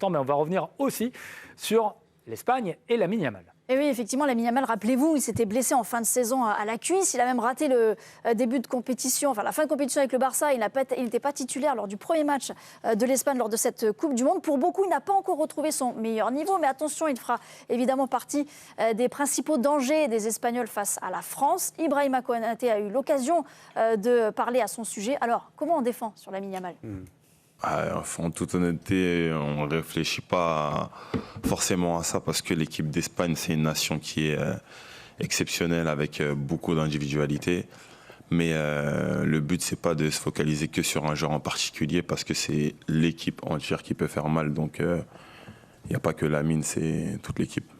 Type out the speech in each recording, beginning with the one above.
Mais on va revenir aussi sur l'Espagne et Lamine Yamal. Et oui, effectivement, Lamine Yamal, rappelez-vous, il s'était blessé en fin de saison à la cuisse. Il a même raté le début de compétition, enfin la fin de compétition avec le Barça. Il n'était pas titulaire lors du premier match de l'Espagne lors de cette Coupe du Monde. Pour beaucoup, il n'a pas encore retrouvé son meilleur niveau. Mais attention, il fera évidemment partie des principaux dangers des Espagnols face à la France. Ibrahima Konaté a eu l'occasion de parler à son sujet. Alors, comment on défend sur Lamine Yamal ? En toute honnêteté, on ne réfléchit pas forcément à ça parce que l'équipe d'Espagne, c'est une nation qui est exceptionnelle avec beaucoup d'individualité. Mais le but, c'est pas de se focaliser que sur un joueur en particulier parce que c'est l'équipe entière qui peut faire mal. Donc, il n'y a pas que Lamine, c'est toute l'équipe.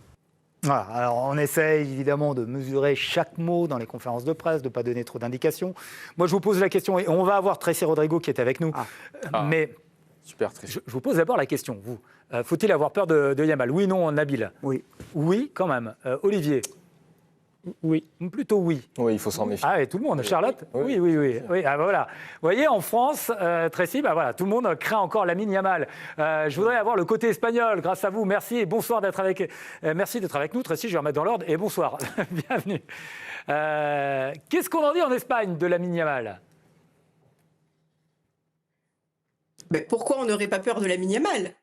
Voilà, alors on essaye évidemment de mesurer chaque mot dans les conférences de presse, de ne pas donner trop d'indications. Moi, je vous pose la question, et on va avoir Tracy Rodrigo qui est avec nous. Mais super, Tracy. Je vous pose d'abord la question, vous. Faut-il avoir peur de Yamal ? Oui, non, Nabil ? Oui. Oui, quand même. Olivier ? Oui. Plutôt oui. Oui, il faut s'en méfier. Ah, et tout le monde. Charlotte ? Oui. Ah, voilà. Vous voyez, en France, Tracy, voilà, tout le monde craint encore Lamine Yamal. Je voudrais avoir le côté espagnol grâce à vous. Merci et bonsoir d'être avec, merci d'être avec nous. Tracy, je vais remettre dans l'ordre. Et bonsoir. Bienvenue. Qu'est-ce qu'on en dit en Espagne de Lamine Yamal ? Mais pourquoi on n'aurait pas peur de Lamine Yamal ?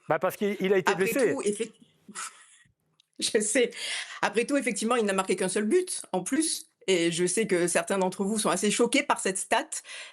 Parce qu'il a été blessé. Je sais. Après tout, effectivement, il n'a marqué qu'un seul but en plus. Et je sais que certains d'entre vous sont assez choqués par cette stat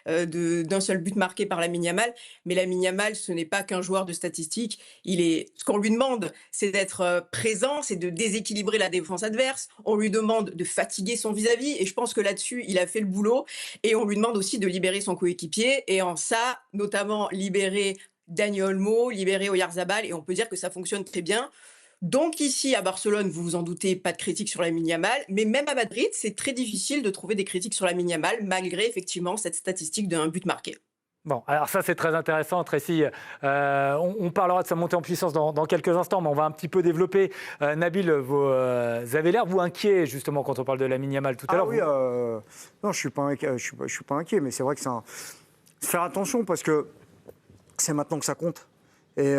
d'un seul but marqué par Lamine Yamal. Mais Lamine Yamal, ce n'est pas qu'un joueur de statistiques. Ce qu'on lui demande, c'est d'être présent, c'est de déséquilibrer la défense adverse. On lui demande de fatiguer son vis-à-vis. Et je pense que là-dessus, il a fait le boulot. Et on lui demande aussi de libérer son coéquipier. Et en ça, notamment libérer Dani Olmo, libérer Oyarzabal. Et on peut dire que ça fonctionne très bien. Donc ici, à Barcelone, vous vous en doutez, pas de critiques sur Lamine Yamal, mais même à Madrid, c'est très difficile de trouver des critiques sur Lamine Yamal, malgré effectivement cette statistique d'un but marqué. Bon, alors ça c'est très intéressant, Tracy. On parlera de sa montée en puissance dans quelques instants, mais on va un petit peu développer. Nabil, vous avez l'air, vous, inquiet, justement, quand on parle de Lamine Yamal tout à l'heure. Oui, non, je ne suis pas inquiet, mais c'est vrai que faire attention, parce que c'est maintenant que ça compte. Et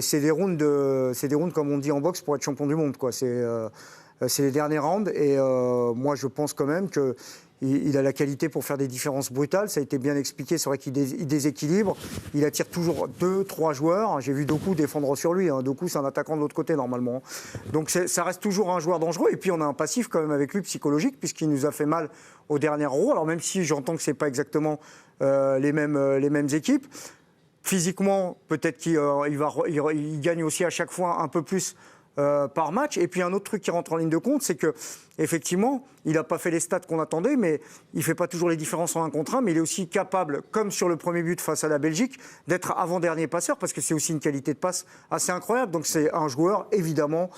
c'est des rounds, comme on dit en boxe, pour être champion du monde, quoi. C'est les derniers rounds. Et moi, je pense quand même qu'il a la qualité pour faire des différences brutales. Ça a été bien expliqué. C'est vrai qu'il déséquilibre. Il attire toujours 2-3 joueurs. J'ai vu Doku défendre sur lui. Doku, c'est un attaquant de l'autre côté, normalement. Donc, ça reste toujours un joueur dangereux. Et puis, on a un passif quand même avec lui psychologique, puisqu'il nous a fait mal au dernier Euro. Alors, même si j'entends que ce n'est pas exactement les mêmes équipes. Physiquement, peut-être qu'il gagne aussi à chaque fois un peu plus par match. Et puis un autre truc qui rentre en ligne de compte, c'est qu'effectivement, il n'a pas fait les stats qu'on attendait, mais il ne fait pas toujours les différences en 1 contre 1, mais il est aussi capable, comme sur le premier but face à la Belgique, d'être avant-dernier passeur, parce que c'est aussi une qualité de passe assez incroyable. Donc c'est un joueur, évidemment,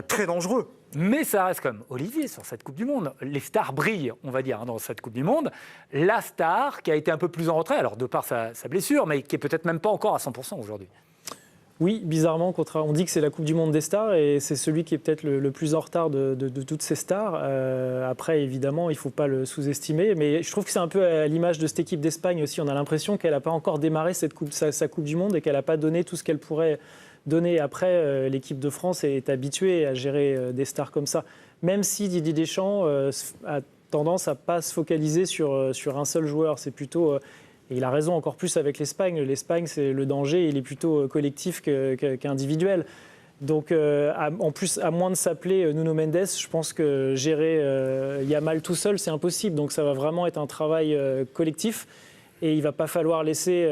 très dangereux. Mais ça reste comme Olivier sur cette Coupe du Monde. Les stars brillent, on va dire, dans cette Coupe du Monde. La star qui a été un peu plus en retrait, alors de par sa blessure, mais qui est peut-être même pas encore à 100% aujourd'hui. Oui, bizarrement, on dit que c'est la Coupe du Monde des stars et c'est celui qui est peut-être le plus en retard de toutes ces stars. Après, évidemment, il ne faut pas le sous-estimer. Mais je trouve que c'est un peu à l'image de cette équipe d'Espagne aussi. On a l'impression qu'elle n'a pas encore démarré sa Coupe du Monde et qu'elle n'a pas donné tout ce qu'elle pourrait donner. Après, l'équipe de France est habituée à gérer des stars comme ça. Même si Didier Deschamps a tendance à ne pas se focaliser sur un seul joueur. C'est plutôt... Et il a raison encore plus avec l'Espagne. L'Espagne, c'est le danger, il est plutôt collectif qu'individuel. Donc, en plus, à moins de s'appeler Nuno Mendes, je pense que gérer Yamal tout seul, c'est impossible. Donc, ça va vraiment être un travail collectif. Et il ne va pas falloir laisser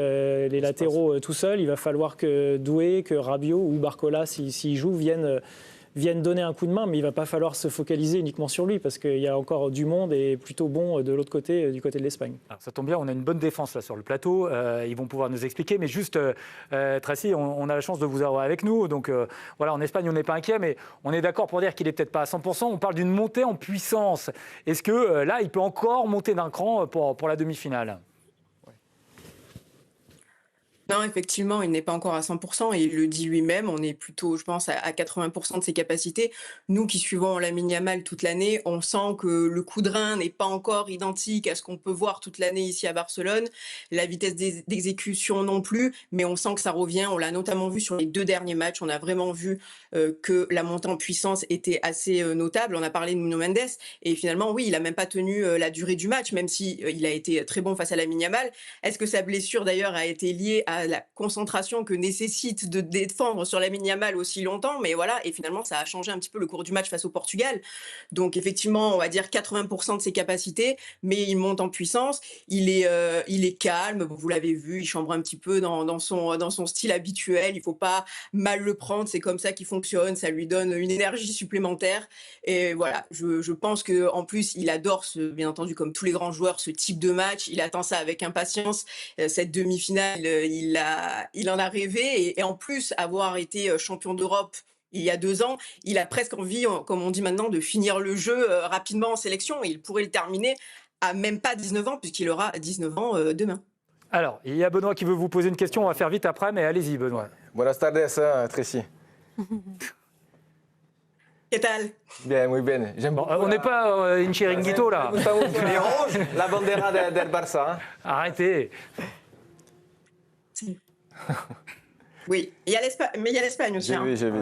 les latéraux tout seuls. Il va falloir que Doué, que Rabiot ou Barcola, s'ils jouent, viennent donner un coup de main, mais il ne va pas falloir se focaliser uniquement sur lui parce qu'il y a encore du monde et plutôt bon de l'autre côté, du côté de l'Espagne. Alors, ça tombe bien, on a une bonne défense là sur le plateau. Ils vont pouvoir nous expliquer. Mais juste, Tracy, on a la chance de vous avoir avec nous. Donc voilà, en Espagne, on n'est pas inquiet, mais on est d'accord pour dire qu'il n'est peut-être pas à 100%. On parle d'une montée en puissance. Est-ce que là, il peut encore monter d'un cran pour la demi-finale ? Non, effectivement, il n'est pas encore à 100% et il le dit lui-même. On est plutôt, je pense, à 80% de ses capacités. Nous qui suivons Lamine Yamal toute l'année, on sent que le coup de rein n'est pas encore identique à ce qu'on peut voir toute l'année ici à Barcelone. La vitesse d'exécution non plus, mais on sent que ça revient. On l'a notamment vu sur les 2 derniers matchs. On a vraiment vu que la montée en puissance était assez notable. On a parlé de Nuno Mendes et finalement, oui, il n'a même pas tenu la durée du match, même si il a été très bon face à Lamine Yamal. Est-ce que sa blessure d'ailleurs a été liée à la concentration que nécessite de défendre sur Lamine Yamal aussi longtemps, mais voilà, et finalement ça a changé un petit peu le cours du match face au Portugal. Donc effectivement, on va dire 80% de ses capacités, mais il monte en puissance, il est calme, vous l'avez vu, il chambre un petit peu dans son style habituel, il faut pas mal le prendre, c'est comme ça qu'il fonctionne, ça lui donne une énergie supplémentaire, et voilà, je pense que en plus il adore, bien entendu, comme tous les grands joueurs, ce type de match, il attend ça avec impatience, cette demi-finale, il en a rêvé et en plus avoir été champion d'Europe il y a 2 ans, il a presque envie, comme on dit maintenant, de finir le jeu rapidement en sélection. Et il pourrait le terminer à même pas 19 ans, puisqu'il aura 19 ans demain. Alors, il y a Benoît qui veut vous poser une question. On va faire vite après, mais allez-y, Benoît. Buenas tardes, Tracy. ¿Qué tal? Bien, muy bien. Bon, on n'est pas in chiringuito, là. La bandera del Barça. Hein. Arrêtez. Oui, il y a l'Espagne, mais il y a l'Espagne aussi. J'ai vu.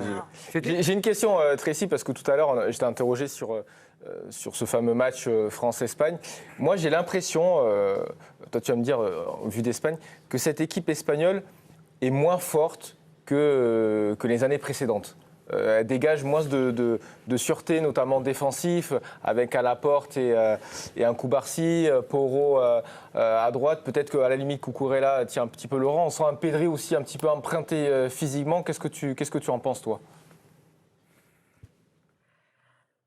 J'ai une question, Tracy, parce que tout à l'heure, je t'ai interrogé sur ce fameux match France-Espagne. Moi, j'ai l'impression, toi tu vas me dire, vu d'Espagne, que cette équipe espagnole est moins forte que les années précédentes. Elle dégage moins de sûreté, notamment défensif, avec à la porte et un Cubarsí, Porro à droite. Peut-être qu'à la limite, Cucurella tient un petit peu le rang. On sent un Pedri aussi un petit peu emprunté physiquement. Qu'est-ce que tu en penses, toi ?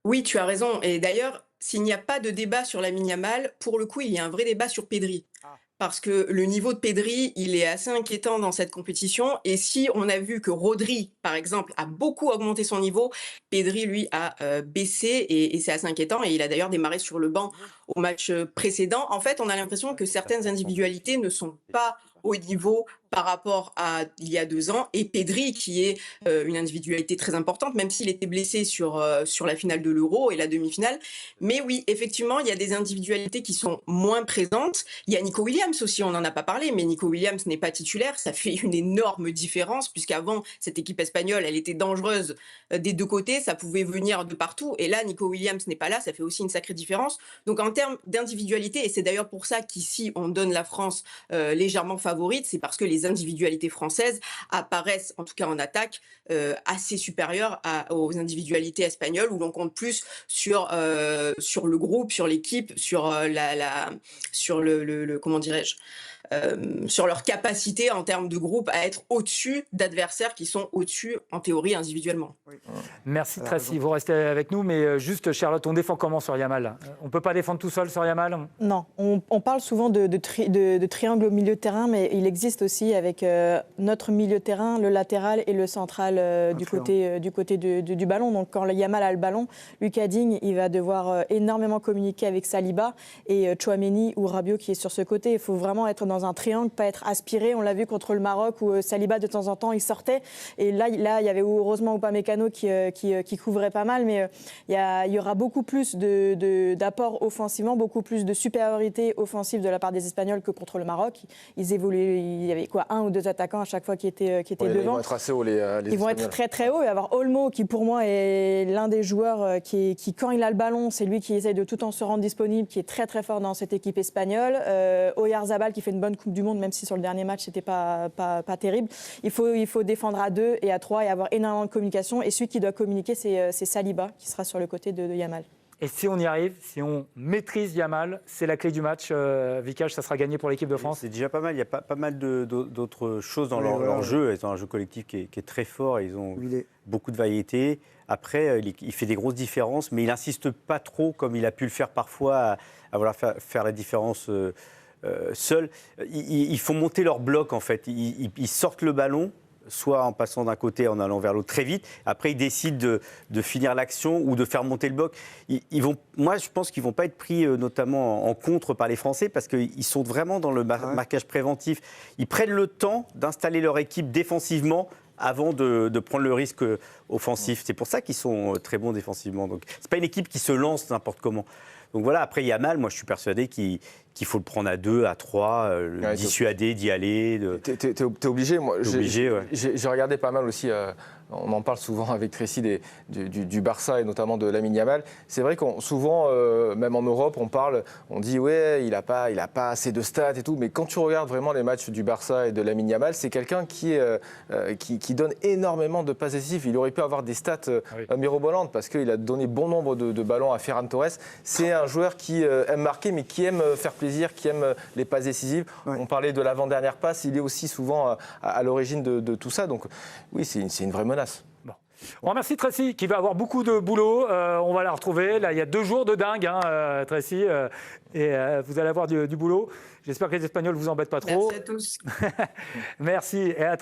Oui, tu as raison. Et d'ailleurs, s'il n'y a pas de débat sur Lamine Yamal, pour le coup, il y a un vrai débat sur Pedri. Parce que le niveau de Pedri, il est assez inquiétant dans cette compétition. Et si on a vu que Rodri, par exemple, a beaucoup augmenté son niveau, Pedri, lui, a baissé et c'est assez inquiétant. Et il a d'ailleurs démarré sur le banc au match précédent. En fait, on a l'impression que certaines individualités ne sont pas au niveau par rapport à il y a 2 ans. Et Pedri, qui est une individualité très importante, même s'il était blessé sur la finale de l'Euro et la demi-finale. Mais oui, effectivement, il y a des individualités qui sont moins présentes. Il y a Nico Williams aussi, on n'en a pas parlé, mais Nico Williams n'est pas titulaire. Ça fait une énorme différence, puisqu'avant, cette équipe espagnole, elle était dangereuse des 2 côtés, ça pouvait venir de partout. Et là, Nico Williams n'est pas là, ça fait aussi une sacrée différence. Donc en termes d'individualité, et c'est d'ailleurs pour ça qu'ici, on donne la France légèrement favorite, c'est parce que les individualités françaises apparaissent, en tout cas en attaque, assez supérieures aux individualités espagnoles, où l'on compte plus sur le groupe, sur l'équipe, sur comment dirais-je, sur leur capacité en termes de groupe à être au-dessus d'adversaires qui sont au-dessus, en théorie, individuellement. Oui. Merci Tracy, vous restez avec nous, mais juste Charlotte, on défend comment sur Yamal ? On ne peut pas défendre tout seul sur Yamal ? Non, on parle souvent de triangle au milieu de terrain, mais il existe aussi avec notre milieu de terrain, le latéral et le central du côté du ballon. Donc quand Yamal a le ballon, Lucas Digne, il va devoir énormément communiquer avec Saliba et Tchouaméni ou Rabiot qui est sur ce côté. Il faut vraiment être dans un triangle, pas être aspiré. On l'a vu contre le Maroc où Saliba de temps en temps il sortait et là il y avait heureusement Upamecano qui couvrait pas mal, mais il y aura beaucoup plus d'apports offensivement, beaucoup plus de supériorité offensive de la part des Espagnols que contre le Maroc. Ils évoluaient, il y avait 1 ou 2 attaquants à chaque fois qui étaient devant. Ils vont être assez hauts les Ils vont être très très hauts et avoir Olmo qui pour moi est l'un des joueurs qui quand il a le ballon, c'est lui qui essaye de tout en se rendre disponible, qui est très très fort dans cette équipe espagnole. Oyarzabal qui fait une bonne Coupe du Monde, même si sur le dernier match c'était pas terrible. Il faut défendre à 2 et à 3 et avoir énormément de communication. Et celui qui doit communiquer, c'est Saliba qui sera sur le côté de Yamal. Et si on y arrive, si on maîtrise Yamal, c'est la clé du match. Vicage, ça sera gagné pour l'équipe de France. C'est déjà pas mal. Il y a pas mal d'autres choses dans leur jeu. Ils ont un jeu collectif qui est très fort. Ils ont beaucoup de variété. Après, il fait des grosses différences, mais il n'insiste pas trop, comme il a pu le faire parfois, à vouloir faire la différence seul. Ils font monter leur bloc, en fait. Ils sortent le ballon. soit en passant d'un côté, en allant vers l'autre très vite. Après, ils décident de finir l'action ou de faire monter le bloc. Moi, je pense qu'ils ne vont pas être pris notamment en contre par les Français parce qu'ils sont vraiment dans le marquage préventif. Ils prennent le temps d'installer leur équipe défensivement avant de prendre le risque offensif. C'est pour ça qu'ils sont très bons défensivement. Donc, ce n'est pas une équipe qui se lance n'importe comment. Donc voilà, après Yamal, moi je suis persuadé qu'il faut le prendre à 2, à 3, le dissuader d'y aller. T'es obligé, moi. Ouais. J'ai regardé pas mal aussi, on en parle souvent avec Tracy du Barça et notamment de Lamine Yamal. C'est vrai qu'on souvent, même en Europe, on dit ouais, il a pas assez de stats et tout, mais quand tu regardes vraiment les matchs du Barça et de Lamine Yamal, c'est quelqu'un qui donne énormément de passes décisives. Il aurait pu avoir des stats mirobolantes parce qu'il a donné bon nombre de ballons à Ferran Torres. C'est un joueur qui aime marquer, mais qui aime faire plaisir, qui aime les passes décisives. Ouais. On parlait de l'avant-dernière passe, il est aussi souvent à l'origine de tout ça. Donc oui, c'est une vraie menace. Bon. On remercie Tracy qui va avoir beaucoup de boulot. On va la retrouver. Là, il y a 2 jours de dingue, Tracy. Et vous allez avoir du boulot. J'espère que les Espagnols ne vous embêtent pas trop. Merci à tous. Merci. Et à